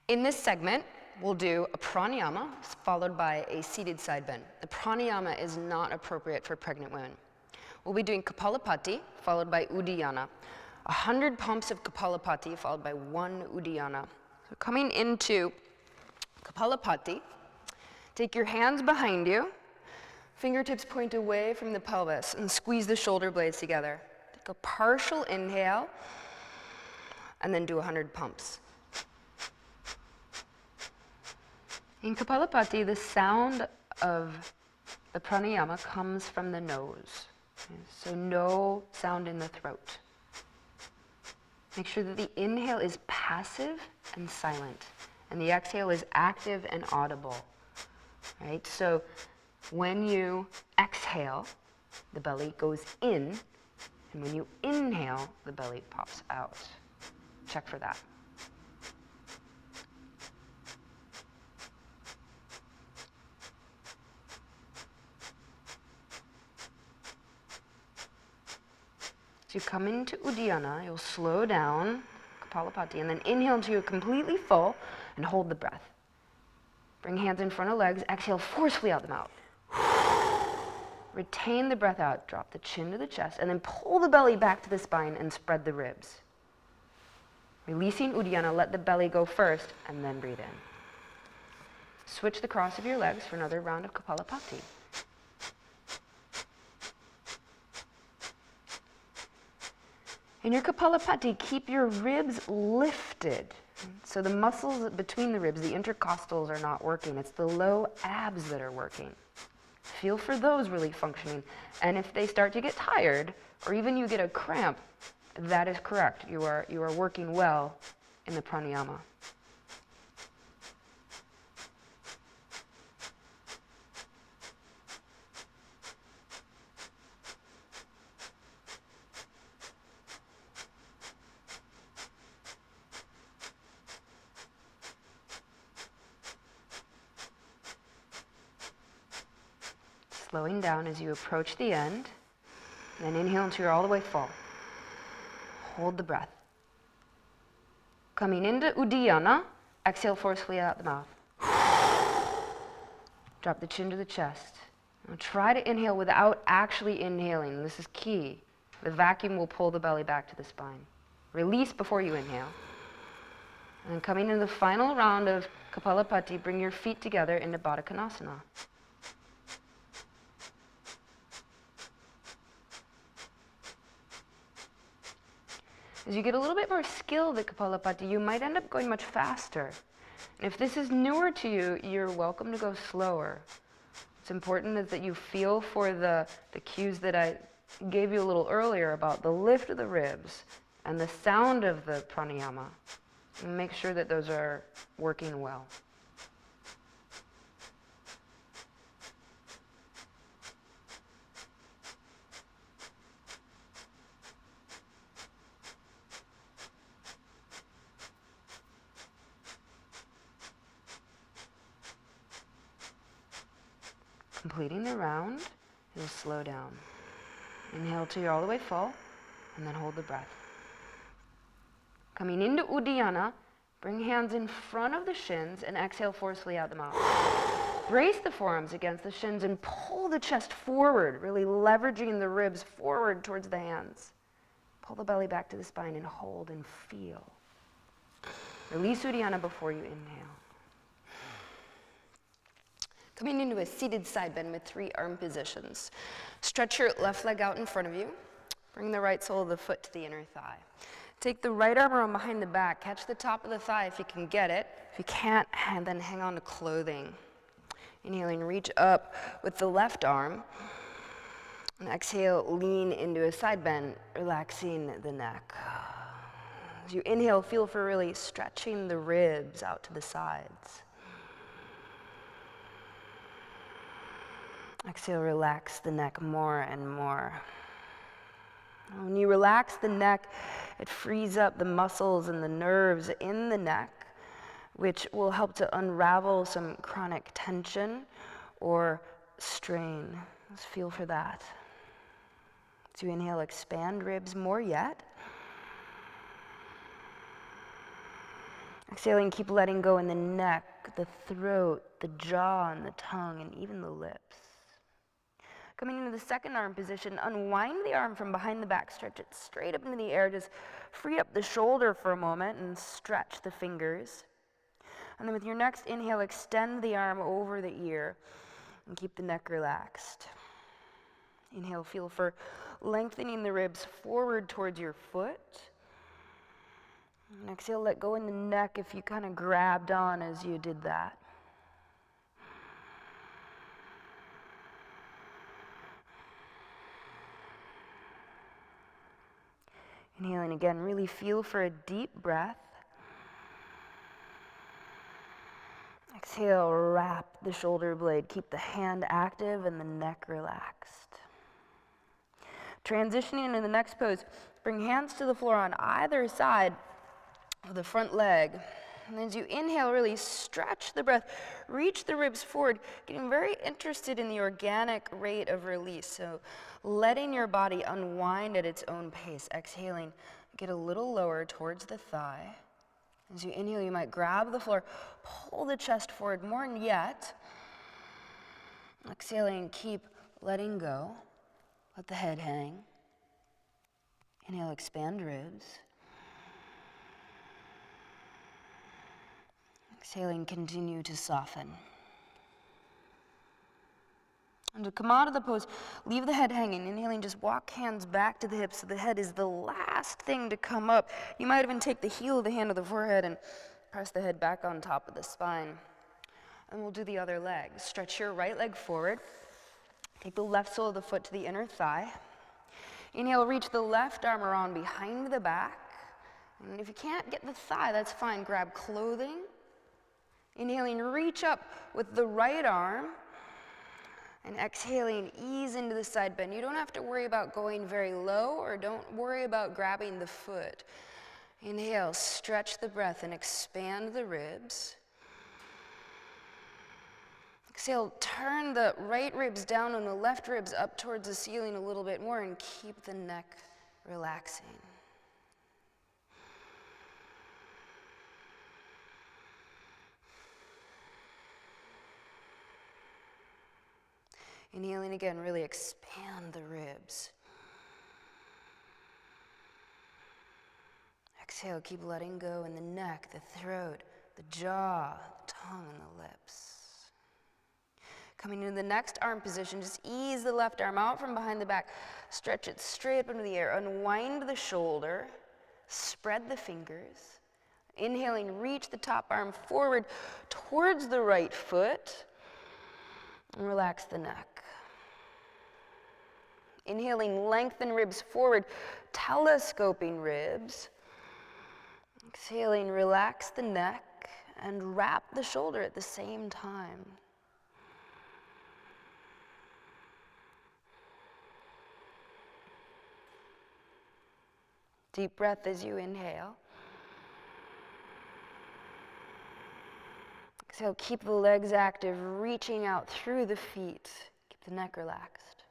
In this segment, we'll do a pranayama followed by a seated side bend. The pranayama is not appropriate for pregnant women. We'll be doing kappalbhati followed by Uddiyana. 100 pumps of kappalbhati followed by 1 Uddiyana. So coming into kappalbhati, take your hands behind you, fingertips point away from the pelvis, and squeeze the shoulder blades together. Take a partial inhale, and then do 100 pumps. In kappalbhati, the sound of the pranayama comes from the nose. Okay, so no sound in the throat. Make sure that the inhale is passive and silent, and the exhale is active and audible. Right? So when you exhale, the belly goes in, and when you inhale, the belly pops out. Check for that. As you come into Uddiyana, you'll slow down, kappalbhati, and then inhale until you're completely full and hold the breath. Bring hands in front of legs, exhale forcefully out the mouth. Retain the breath out, drop the chin to the chest, and then pull the belly back to the spine and spread the ribs. Releasing Uddiyana, let the belly go first, and then breathe in. Switch the cross of your legs for another round of kappalbhati. In your kappalbhati, keep your ribs lifted. So the muscles between the ribs, the intercostals, are not working. It's the low abs that are working. Feel for those really functioning. And if they start to get tired, or even you get a cramp, that is correct. You are working well in the pranayama. Slowing down as you approach the end, then inhale until you're all the way full. Hold the breath. Coming into Uddiyana, exhale forcefully out the mouth. Drop the chin to the chest. Now try to inhale without actually inhaling. This is key. The vacuum will pull the belly back to the spine. Release before you inhale. And then coming into the final round of kappalbhati, bring your feet together into Baddha Konasana. As you get a little bit more skilled at kappalbhati, you might end up going much faster. And if this is newer to you, you're welcome to go slower. What's important is that you feel for the cues that I gave you a little earlier about the lift of the ribs and the sound of the pranayama. And make sure that those are working well. Completing the round, you'll slow down. Inhale till you're all the way full, and then hold the breath. Coming into Uddiyana, bring hands in front of the shins and exhale forcefully out the mouth. Brace the forearms against the shins and pull the chest forward, really leveraging the ribs forward towards the hands. Pull the belly back to the spine and hold and feel. Release Uddiyana before you inhale. Coming into a seated side bend with 3 arm positions. Stretch your left leg out in front of you. Bring the right sole of the foot to the inner thigh. Take the right arm around behind the back. Catch the top of the thigh if you can get it. If you can't, then hang on to clothing. Inhaling, reach up with the left arm. And exhale, lean into a side bend, relaxing the neck. As you inhale, feel for really stretching the ribs out to the sides. Exhale, relax the neck more and more. When you relax the neck, it frees up the muscles and the nerves in the neck, which will help to unravel some chronic tension or strain. Let's feel for that. As you inhale, expand ribs more yet. Exhaling, keep letting go in the neck, the throat, the jaw, and the tongue, and even the lips. Coming into the second arm position, unwind the arm from behind the back, stretch it straight up into the air, just free up the shoulder for a moment and stretch the fingers. And then with your next inhale, extend the arm over the ear and keep the neck relaxed. Inhale, feel for lengthening the ribs forward towards your foot. And exhale, let go in the neck if you kind of grabbed on as you did that. Inhaling again, really feel for a deep breath. Exhale, wrap the shoulder blade. Keep the hand active and the neck relaxed. Transitioning into the next pose, bring hands to the floor on either side of the front leg. And as you inhale, really stretch the breath, reach the ribs forward, getting very interested in the organic rate of release. So letting your body unwind at its own pace. Exhaling, get a little lower towards the thigh. As you inhale, you might grab the floor, pull the chest forward more and yet. Exhaling, keep letting go. Let the head hang. Inhale, expand ribs. Exhaling, continue to soften. And to come out of the pose, leave the head hanging. Inhaling, just walk hands back to the hips so the head is the last thing to come up. You might even take the heel of the hand to the forehead and press the head back on top of the spine. And we'll do the other leg. Stretch your right leg forward. Take the left sole of the foot to the inner thigh. Inhale, reach the left arm around behind the back. And if you can't get the thigh, that's fine. Grab clothing. Inhaling, reach up with the right arm. And exhaling, ease into the side bend. You don't have to worry about going very low or don't worry about grabbing the foot. Inhale, stretch the breath and expand the ribs. Exhale, turn the right ribs down and the left ribs up towards the ceiling a little bit more and keep the neck relaxing. Inhaling again, really expand the ribs. Exhale, keep letting go in the neck, the throat, the jaw, the tongue, and the lips. Coming into the next arm position, just ease the left arm out from behind the back. Stretch it straight up into the air. Unwind the shoulder. Spread the fingers. Inhaling, reach the top arm forward towards the right foot. And relax the neck. Inhaling, lengthen ribs forward, telescoping ribs. Exhaling, relax the neck and wrap the shoulder at the same time. Deep breath as you inhale. Exhale, keep the legs active, reaching out through the feet. Keep the neck relaxed.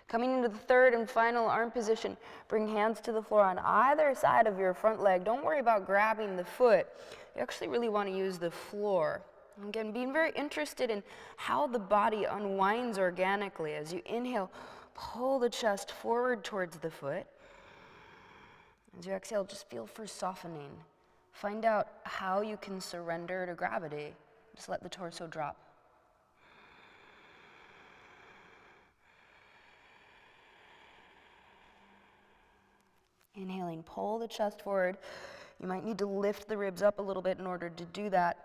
Coming into the third and final arm position, bring hands to the floor on either side of your front leg. Don't worry about grabbing the foot. You actually really want to use the floor. And again, being very interested in how the body unwinds organically. As you inhale, pull the chest forward towards the foot. As you exhale, just feel for softening. Find out how you can surrender to gravity. Just let the torso drop. Inhaling, pull the chest forward. You might need to lift the ribs up a little bit in order to do that.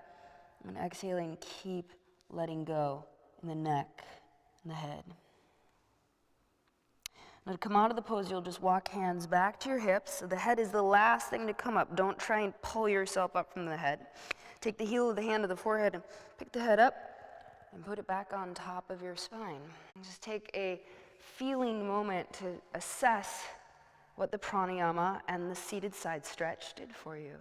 And exhaling, keep letting go in the neck and the head. Now to come out of the pose, you'll just walk hands back to your hips. So the head is the last thing to come up. Don't try and pull yourself up from the head. Take the heel of the hand to the forehead and pick the head up and put it back on top of your spine. And just take a feeling moment to assess what the pranayama and the seated side stretch did for you.